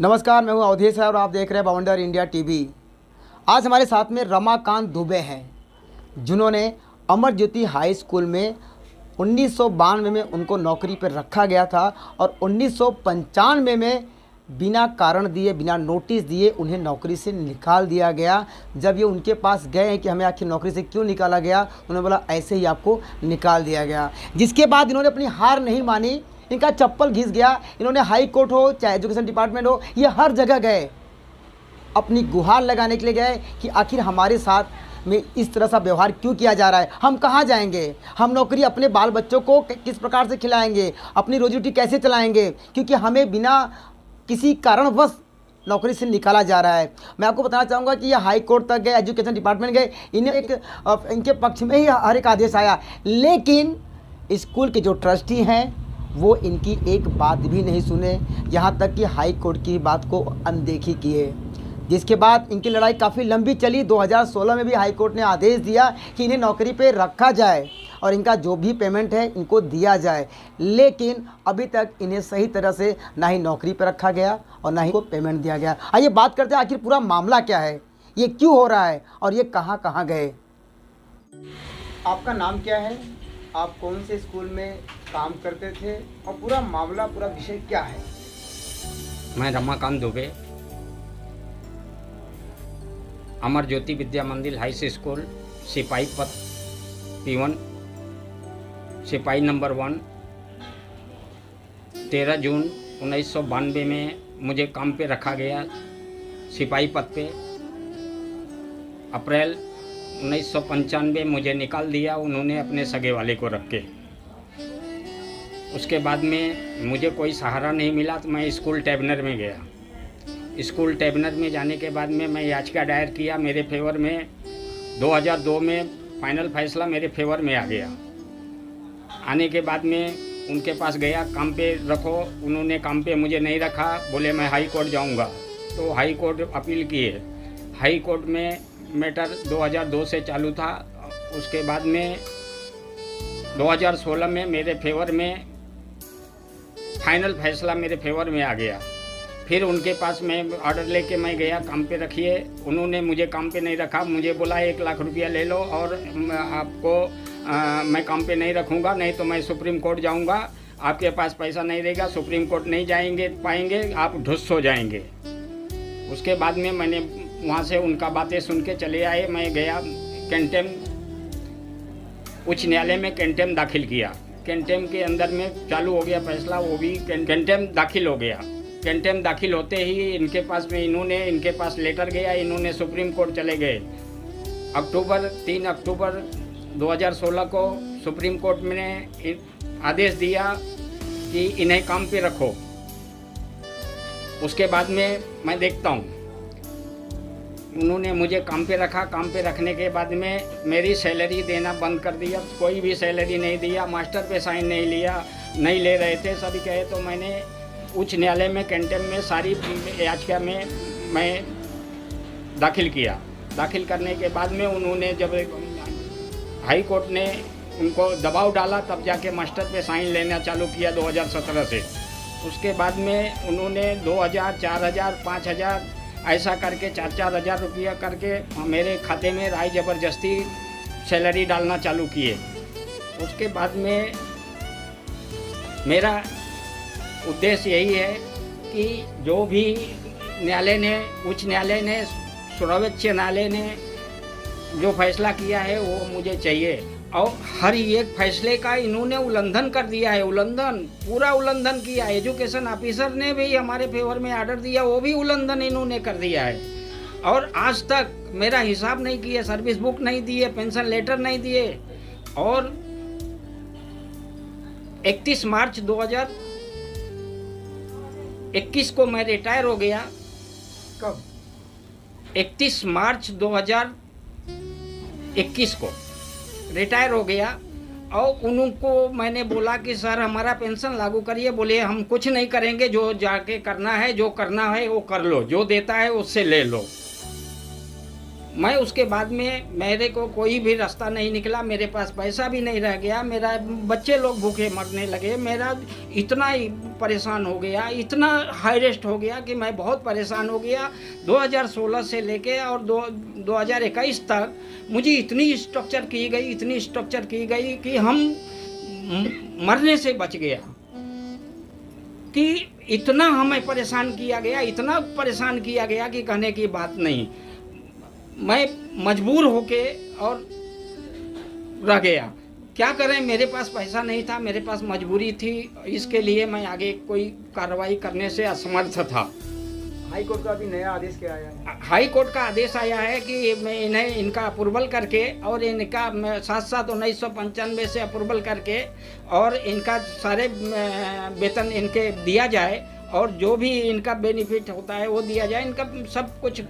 नमस्कार, मैं हूं अवधेश और आप देख रहे हैं बवंडर इंडिया टीवी। आज हमारे साथ में रमाकांत दुबे हैं, जिन्होंने अमर ज्योति हाई स्कूल में 1992 में उनको नौकरी पर रखा गया था और 1995 में बिना कारण दिए, बिना नोटिस दिए उन्हें नौकरी से निकाल दिया गया। जब ये उनके पास गए हैं कि हमें आखिर नौकरी से क्यों निकाला गया, उन्होंने बोला ऐसे ही आपको निकाल दिया गया। जिसके बाद इन्होंने अपनी हार नहीं मानी, इनका चप्पल घिस गया। इन्होंने हाई कोर्ट हो चाहे एजुकेशन डिपार्टमेंट हो, ये हर जगह गए, अपनी गुहार लगाने के लिए गए कि आखिर हमारे साथ में इस तरह सा व्यवहार क्यों किया जा रहा है, हम कहाँ जाएंगे, हम नौकरी अपने बाल बच्चों को किस प्रकार से खिलाएंगे, अपनी रोजी रोटी कैसे चलाएंगे, क्योंकि हमें बिना किसी कारणवश नौकरी से निकाला जा रहा है। मैं आपको बताना चाहूँगा कि ये हाई कोर्ट तक गए, एजुकेशन डिपार्टमेंट गए, इन्हें इनके पक्ष में ही हर एक आदेश आया, लेकिन स्कूल के जो ट्रस्टी हैं वो इनकी एक बात भी नहीं सुने, यहाँ तक कि हाई कोर्ट की बात को अनदेखी किए। जिसके बाद इनकी लड़ाई काफ़ी लंबी चली। 2016 में भी हाई कोर्ट ने आदेश दिया कि इन्हें नौकरी पे रखा जाए और इनका जो भी पेमेंट है इनको दिया जाए, लेकिन अभी तक इन्हें सही तरह से ना ही नौकरी पर रखा गया और ना ही को पेमेंट दिया गया। आइए बात करते हैं आखिर पूरा मामला क्या है, ये क्यों हो रहा है और ये कहाँ कहाँ गए। आपका नाम क्या है, आप कौन से स्कूल में काम करते थे और पूरा मामला, पूरा विषय क्या है? मैं रमाकांत दुबे, अमर ज्योति विद्या मंदिर हाई स्कूल, सिपाही पद P1, सिपाही नंबर 1। 13 जून 1992 में मुझे काम पे रखा गया सिपाही पद पे। अप्रैल 1995 मुझे निकाल दिया उन्होंने अपने सगे वाले को रख के। उसके बाद में मुझे कोई सहारा नहीं मिला तो मैं स्कूल ट्रिब्यूनल में गया। स्कूल ट्रिब्यूनल में जाने के बाद में मैं याचिका दायर किया मेरे फेवर में। 2002 में फाइनल फैसला मेरे फेवर में आ गया। आने के बाद में उनके पास गया, काम पे रखो, उन्होंने काम पे मुझे नहीं रखा, बोले मैं हाई कोर्ट जाऊंगा। तो हाई कोर्ट अपील किए। हाई कोर्ट में मैटर 2002 से चालू था। उसके बाद में 2016 में मेरे फेवर में फाइनल फैसला मेरे फेवर में आ गया। फिर उनके पास मैं ऑर्डर लेके मैं गया, काम पे रखिए। उन्होंने मुझे काम पे नहीं रखा, मुझे बोला 1 लाख रुपया ले लो और आपको मैं काम पे नहीं रखूँगा, नहीं तो मैं सुप्रीम कोर्ट जाऊँगा। आपके पास पैसा नहीं रहेगा, सुप्रीम कोर्ट नहीं जाएंगे पाएंगे, आप ढुस हो जाएंगे। उसके बाद में मैंने वहाँ से उनका बातें सुन के चले आए। मैं गया कंटेम उच्च न्यायालय में कंटेम दाखिल किया। कंटेम के अंदर में चालू हो गया फैसला, वो भी कंटेम दाखिल हो गया। कंटेम दाखिल होते ही इनके पास में इनके पास लेटर गया, इन्होंने सुप्रीम कोर्ट चले गए। 3 अक्टूबर 2016 को सुप्रीम कोर्ट ने आदेश दिया कि इन्हें काम पे रखो। उसके बाद में मैं देखता हूँ उन्होंने मुझे काम पे रखा। काम पे रखने के बाद में मेरी सैलरी देना बंद कर दिया, कोई भी सैलरी नहीं दिया, मास्टर पे साइन नहीं ले रहे थे सभी कहे। तो मैंने उच्च न्यायालय में कंटेम में सारी याचिका में मैं दाखिल किया। दाखिल करने के बाद में उन्होंने जब हाई कोर्ट ने उनको दबाव डाला तब जाके मास्टर पे साइन लेना चालू किया 2017 से। उसके बाद में उन्होंने 2000, 4000, 5000 ऐसा करके 4-4 हज़ार रुपया करके मेरे खाते में राय ज़बरदस्ती सैलरी डालना चालू किए। उसके बाद में मेरा उद्देश्य यही है कि जो भी न्यायालय ने, उच्च न्यायालय ने, सर्वोच्च न्यायालय ने जो फैसला किया है वो मुझे चाहिए। और हर एक फैसले का इन्होंने उल्लंघन कर दिया है, पूरा उल्लंघन किया। एजुकेशन ऑफिसर ने भी हमारे फेवर में आर्डर दिया, वो भी उल्लंघन इन्होंने कर दिया है। और आज तक मेरा हिसाब नहीं किया, सर्विस बुक नहीं दिए, पेंशन लेटर नहीं दिए। और 31 मार्च 2021 को मैं रिटायर हो गया। कब? 31 मार्च 2021 को रिटायर हो गया। और उनको मैंने बोला कि सर हमारा पेंशन लागू करिए। बोले हम कुछ नहीं करेंगे, जो जाके करना है, जो करना है वो कर लो, जो देता है उससे ले लो। मैं उसके बाद में मेरे को कोई भी रास्ता नहीं निकला, मेरे पास पैसा भी नहीं रह गया, मेरा बच्चे लोग भूखे मरने लगे, मेरा इतना ही परेशान हो गया, इतना हाई रेस्ट हो गया कि मैं बहुत परेशान हो गया। 2016 से लेके और 2021 तक मुझे इतनी स्ट्रक्चर की गई कि हम मरने से बच गया, कि इतना हमें परेशान किया गया कि कहने की बात नहीं। मैं मजबूर होके और रह गया, क्या करें, मेरे पास पैसा नहीं था, मेरे पास मजबूरी थी, इसके लिए मैं आगे कोई कार्रवाई करने से असमर्थ था। हाई कोर्ट का अभी नया आदेश क्या आया है? हाई कोर्ट का आदेश आया है कि मैं इन्हें इनका अप्रूवल करके और इनका 7/7/1995 से अप्रूवल करके और इनका सारे वेतन इनके दिया जाए और जो भी इनका बेनिफिट होता है वो दिया जाए, इनका सब कुछ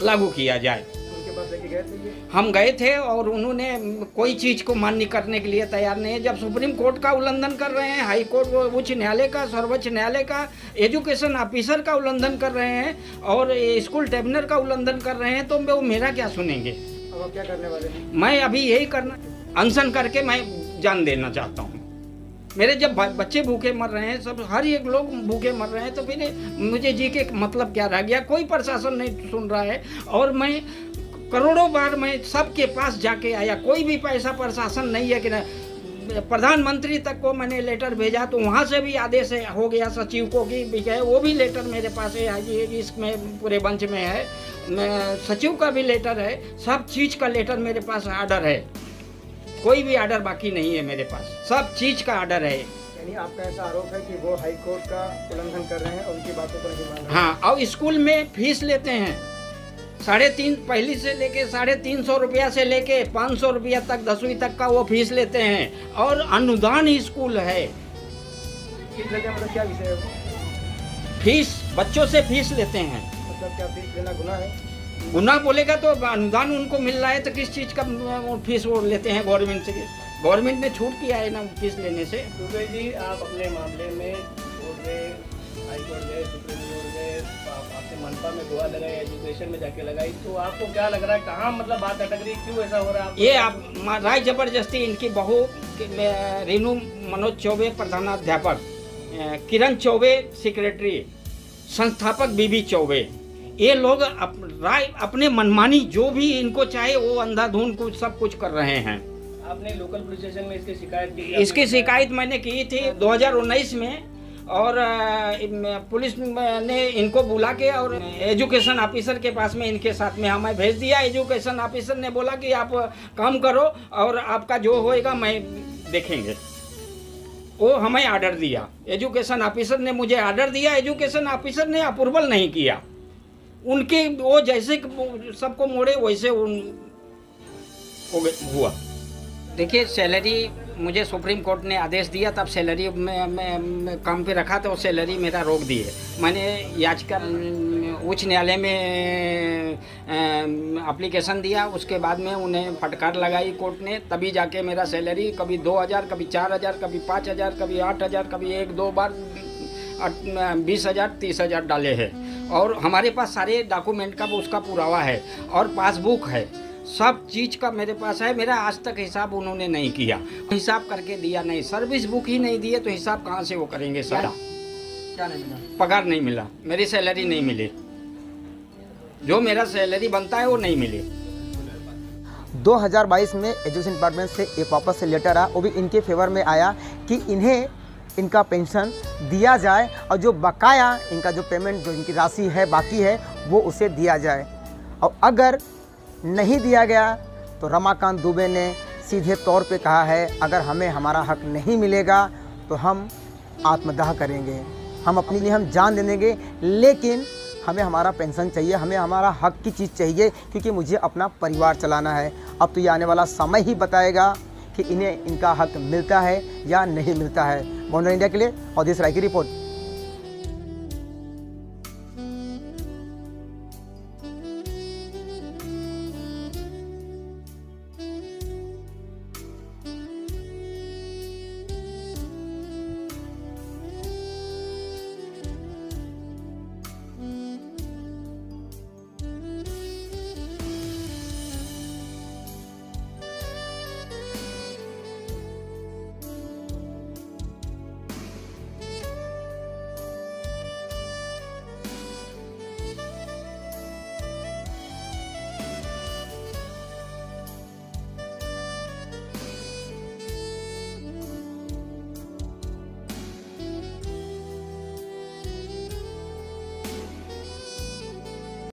लागू किया जाए। उनके पास लेके गए थे ये? हम गए थे और उन्होंने कोई चीज़ को मान्य करने के लिए तैयार नहीं है। जब सुप्रीम कोर्ट का उल्लंघन कर रहे हैं, हाई कोर्ट, उच्च न्यायालय का, सर्वोच्च न्यायालय का, एजुकेशन ऑफिसर का उल्लंघन कर रहे हैं और स्कूल ट्रिब्यूनल का उल्लंघन कर रहे हैं, तो वो मेरा क्या सुनेंगे। अब आप क्या करने वाले हैं? मैं अभी यही करना, अनशन करके मैं जान देना चाहता हूँ। मेरे जब बच्चे भूखे मर रहे हैं, सब हर एक लोग भूखे मर रहे हैं, तो फिर मुझे जी के मतलब क्या रह गया। कोई प्रशासन नहीं सुन रहा है और मैं करोड़ों बार मैं सबके पास जाके आया, कोई भी पैसा प्रशासन नहीं है कि प्रधानमंत्री तक को मैंने लेटर भेजा, तो वहाँ से भी आदेश हो गया सचिव को कि वो भी लेटर मेरे पास है, इसमें पूरे बंच में है, सचिव का भी लेटर है, सब चीज़ का लेटर मेरे पास ऑर्डर है, कोई भी ऑर्डर बाकी नहीं है मेरे पास, सब चीज़ का ऑर्डर है। यानी आपका ऐसा आरोप है कि वो हाई कोर्ट का उल्लंघन कर रहे हैं और उनकी बातों पर नहीं मान रहे हैं? हाँ, और स्कूल में फीस लेते हैं 3.5, पहली से लेके 350 रुपया से लेके 500 रुपया तक 10वीं तक का वो फीस लेते हैं और अनुदान स्कूल है। फीस लेते हैं मतलब क्या विषय है? फीस, बच्चों से फीस लेते हैं। मतलब क्या फीस लेना गुनाह है? गुनाह बोलेगा तो अनुदान उनको मिल रहा है, तो किस चीज़ का फीस वो लेते हैं गवर्नमेंट से? गवर्नमेंट ने छूट किया है ना फीस लेने से। दुबे जी, आप अपने मामले में कोर्ट गए, हाई कोर्ट गए, सुप्रीम कोर्ट गए, आपने मनपा में दुआ लगाई, एजुकेशन में जाके लगाई, तो आपको क्या लग रहा है, कहाँ मतलब बात अटक रही, क्यों ऐसा हो रहा है? ये आप राय जबरदस्ती इनकी बहू रेनू मनोज चौबे प्रधानाध्यापक, किरण चौबे सेक्रेटरी, संस्थापक बीबी चौबे, ये लोग राय अपने मनमानी जो भी इनको चाहे वो अंधाधुंध कुछ सब कुछ कर रहे हैं। आपने लोकल पुलिस स्टेशन में इसकी शिकायत की? इसकी शिकायत मैंने की थी 2019 में और पुलिस ने इनको बुला के और एजुकेशन ऑफिसर के पास में इनके साथ में हमें भेज दिया। एजुकेशन ऑफिसर ने बोला कि आप काम करो और आपका जो होएगा मैं देखेंगे। वो हमें ऑर्डर दिया, एजुकेशन ऑफिसर ने मुझे ऑर्डर दिया, एजुकेशन ऑफिसर ने अप्रूवल नहीं किया। उनके वो जैसे सबको मोड़े वैसे हुआ। देखिए, सैलरी मुझे सुप्रीम कोर्ट ने आदेश दिया, तब सैलरी मैं काम पे रखा तो सैलरी मेरा रोक दी है। मैंने याचिका उच्च न्यायालय में एप्लीकेशन दिया, उसके बाद में उन्हें फटकार लगाई कोर्ट ने, तभी जाके मेरा सैलरी कभी 2000, कभी 4000, कभी 5000, कभी 8000, कभी 1-2 बार 20,000 30,000 डाले हैं। और हमारे पास सारे डॉक्यूमेंट का उसका पुरावा है और पासबुक है, सब चीज़ का मेरे पास है। मेरा आज तक हिसाब उन्होंने नहीं किया, हिसाब करके दिया नहीं, सर्विस बुक ही नहीं दिए तो हिसाब कहाँ से वो करेंगे सारा? क्या नहीं मिला? पगार नहीं मिला, मेरी सैलरी नहीं मिली, जो मेरा सैलरी बनता है वो नहीं मिली। 2022 में एजुकेशन डिपार्टमेंट से एक वापस से लेटर आया, वो भी इनके फेवर में आया कि इन्हें इनका पेंशन दिया जाए और जो बकाया इनका जो पेमेंट जो इनकी राशि है बाकी है वो उसे दिया जाए। और अगर नहीं दिया गया तो रमाकांत दुबे ने सीधे तौर पे कहा है, अगर हमें हमारा हक नहीं मिलेगा तो हम आत्मदाह करेंगे, हम अपने लिए हम जान दे देंगे, लेकिन हमें हमारा पेंशन चाहिए, हमें हमारा हक की चीज़ चाहिए, क्योंकि मुझे अपना परिवार चलाना है। अब तो ये आने वाला समय ही बताएगा कि इन्हें इनका हक मिलता है या नहीं मिलता है। बाउंड्री इंडिया के लिए अवधेश राय की रिपोर्ट।